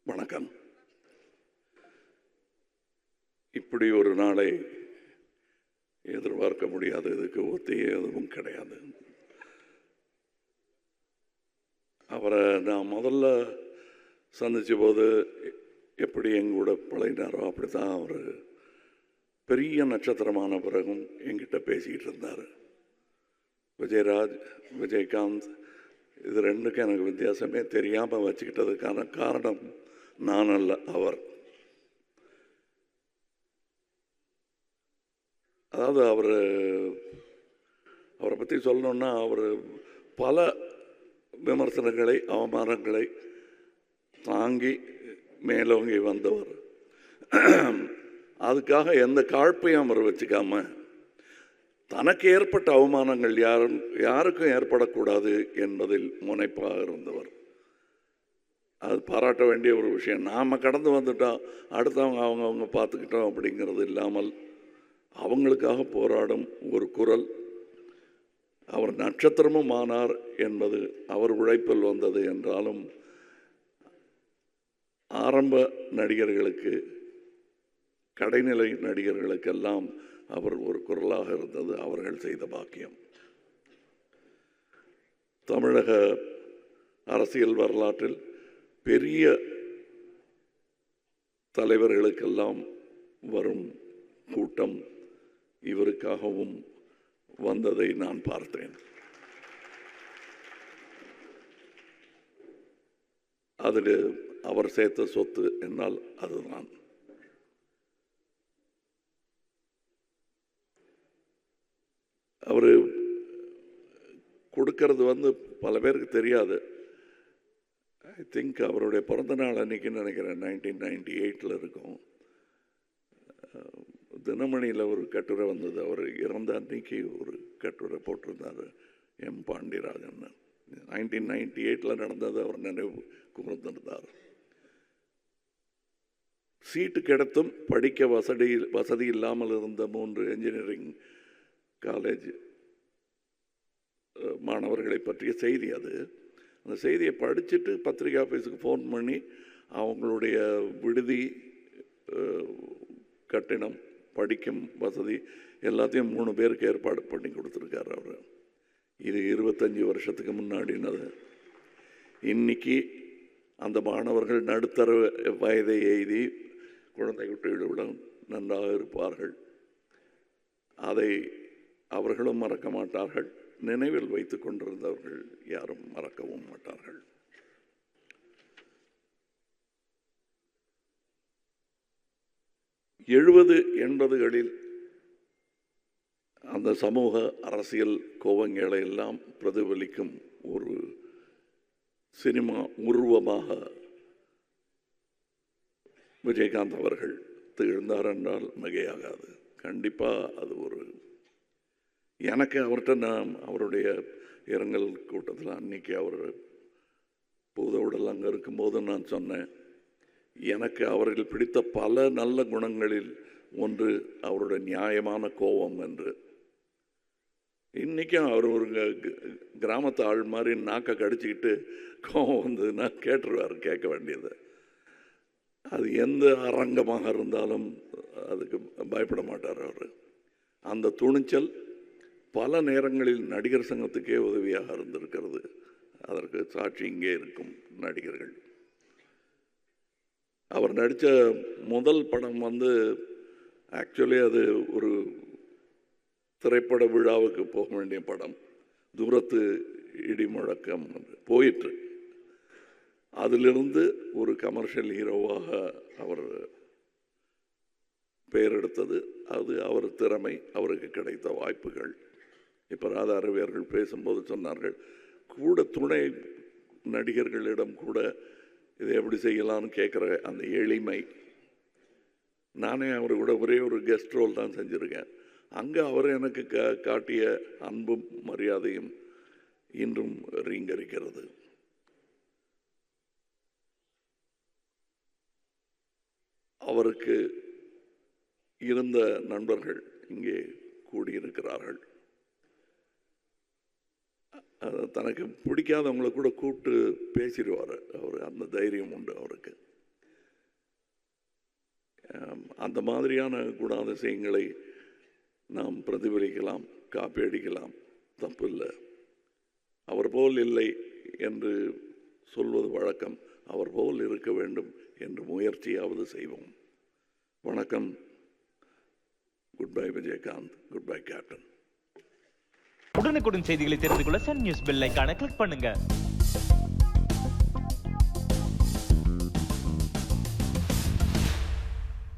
வணக்கம். இப்படி ஒரு நாளை எதிர்பார்க்க முடியாது. இதுக்கு ஒத்தியே எதுவும் கிடையாது. அவரை நான் முதல்ல சந்தித்த போது எப்படி எங்கூட பழகினாரோ அப்படி தான் அவர் பெரிய நட்சத்திரமான பிறகும் என்கிட்ட பேசிக்கிட்டு இருந்தார். விஜயராஜ், விஜயகாந்த், இது ரெண்டுக்கும் எனக்கு வித்தியாசமே தெரியாமல் வச்சுக்கிட்டதுக்கான காரணம் நான் அல்ல, அவர். அதாவது அவரை பற்றி சொல்லணுன்னா, அவர் பல விமர்சனங்களை, அவமானங்களை தாங்கி மேலோங்கி வந்தவர். அதுக்காக எந்த காழ்ப்பையும் அவர் வச்சுக்காம, தனக்கு ஏற்பட்ட அவமானங்கள் யாருக்கும் ஏற்படக்கூடாது என்பதில் முனைப்பாக இருந்தவர். அது பாராட்ட வேண்டிய ஒரு விஷயம். நாம் கடந்து வந்துட்டோம், அடுத்தவங்க அவங்க பார்த்துக்கிட்டோம் அப்படிங்கிறது இல்லாமல் அவங்களுக்காக போராடும் ஒரு குரல். அவர் நட்சத்திரமும் ஆனார் என்பது அவர் உழைப்பில் வந்தது என்றாலும், ஆரம்ப நடிகர்களுக்கு, கடைநிலை நடிகர்களுக்கெல்லாம் அவர் ஒரு குரலாக இருந்தது அவர்கள் செய்த பாக்கியம். தமிழக அரசியல் வரலாற்றில் பெரிய தலைவர்களுக்கெல்லாம் வரும் கூட்டம் இவருக்காகவும் வந்ததை நான் பார்த்தேன். அதில் அவர் சேர்த்த சொத்து என்னால் அதுதான். அவர் கொடுக்கறது பல பேருக்கு தெரியாது. ஐ திங்க் அவருடைய பிறந்த நாள் அன்னைக்குன்னு நினைக்கிறேன், 1998 இருக்கும். தினமணியில் ஒரு கட்டுரை வந்தது. அவர் இறந்த அன்னைக்கு ஒரு கட்டுரை போட்டிருந்தார் எம் பாண்டியராஜன். 1998 நடந்தது அவர் நினைவு கூர்ந்திருந்தார். சீட்டு கிடைத்தும் படிக்க வசதி இல்லாமல் இருந்த 3 என்ஜினியரிங் காலேஜ் மாணவர்களை பற்றிய செய்தி அது. அந்த செய்தியை படிச்சுட்டு பத்திரிகை ஆஃபீஸுக்கு ஃபோன் பண்ணி அவங்களுடைய விடுதி, கட்டிடம், படிக்கும் வசதி எல்லாத்தையும் 3 பேருக்கு ஏற்பாடு பண்ணி கொடுத்துருக்காரு அவர். இது 25 வருஷத்துக்கு முன்னாடினது. இன்னைக்கு அந்த மாணவர்கள் நடுத்தர வயதை எய்தி குழந்தை குட்டிகளுடன் நன்றாக இருப்பார்கள். அதை அவர்களும் மறக்க மாட்டார்கள். நினைவில் வைத்துக் கொண்டிருந்தவர்கள் யாரும் மறக்கவும் மாட்டார்கள். எழுபது 80களில் அந்த சமூக அரசியல் கோவங்களை எல்லாம் பிரதிபலிக்கும் ஒரு சினிமா உருவமாக விஜயகாந்த் அவர்கள் திகழ்ந்தார் என்றால் மிகையாகாது. கண்டிப்பாக அது ஒரு, எனக்கு அவர்கிட்ட நான் அவருடைய இரங்கல் கூட்டத்தில் அன்னைக்கு அவர் பூதவுடல் அங்கே இருக்கும்போது நான் சொன்னேன், எனக்கு அவர்கள் பிடித்த பல நல்ல குணங்களில் ஒன்று அவருடைய நியாயமான கோபம் என்று. இன்றைக்கும் அவர் ஒரு கிராமத்து ஆள் மாதிரி நாக்கை கடிச்சிக்கிட்டு கோபம் வந்ததுன்னா கேட்டுருவார், கேட்க வேண்டியது. அது எந்த அரங்கமாக இருந்தாலும் அதுக்கு பயப்பட மாட்டார் அவர். அந்த துணிச்சல் பல நேரங்களில் நடிகர் சங்கத்துக்கே உதவியாக இருந்திருக்கிறது. அதற்கு சாட்சி இங்கே இருக்கும் நடிகர்கள். அவர் நடித்த முதல் படம் ஆக்சுவலி அது ஒரு திரைப்பட விழாவுக்கு போக வேண்டிய படம். தூரத்து இடி முழக்கம் போயிற்று. அதிலிருந்து ஒரு கமர்ஷியல் ஹீரோவாக அவர் பெயர் எடுத்தது. அது அவர் திறமை, அவருக்கு கிடைத்த வாய்ப்புகள். இப்போ ராதா ரவி அவர்கள் பேசும்போது சொன்னார்கள், கூட துணை நடிகர்களிடம் கூட இதை எப்படி செய்யலாம்னு கேட்குற அந்த எளிமை. நானே அவர் கூட ஒரே ஒரு கெஸ்ட் ரோல் தான் செஞ்சுருக்கேன். அங்கே அவர் எனக்கு காட்டிய அன்பும் மரியாதையும் இன்றும் ரீங்கரிக்கிறது. அவருக்கு இருந்த நண்பர்கள் இங்கே கூடியிருக்கிறார்கள். தனக்கு பிடிக்காதவங்களை கூட கூப்பிட்டு பேசிடுவார் அவர். அந்த தைரியம் உண்டு அவருக்கு. அந்த மாதிரியான குணாதிசயங்களை நாம் பிரதிபலிக்கலாம், காப்பி அடிக்கலாம், தப்பு இல்லை. அவர் போல் இல்லை என்று சொல்வது வழக்கம். அவர் போல் இருக்க வேண்டும் என்று முயற்சியாவது செய்வோம். வணக்கம். Good bye Vijayakanth. Good bye captain. உடனுக்குடன் செய்திகளை தெரிந்து கொள்ள சன் நியூஸ் பெல் ஐகானை கிளிக் பண்ணுங்க.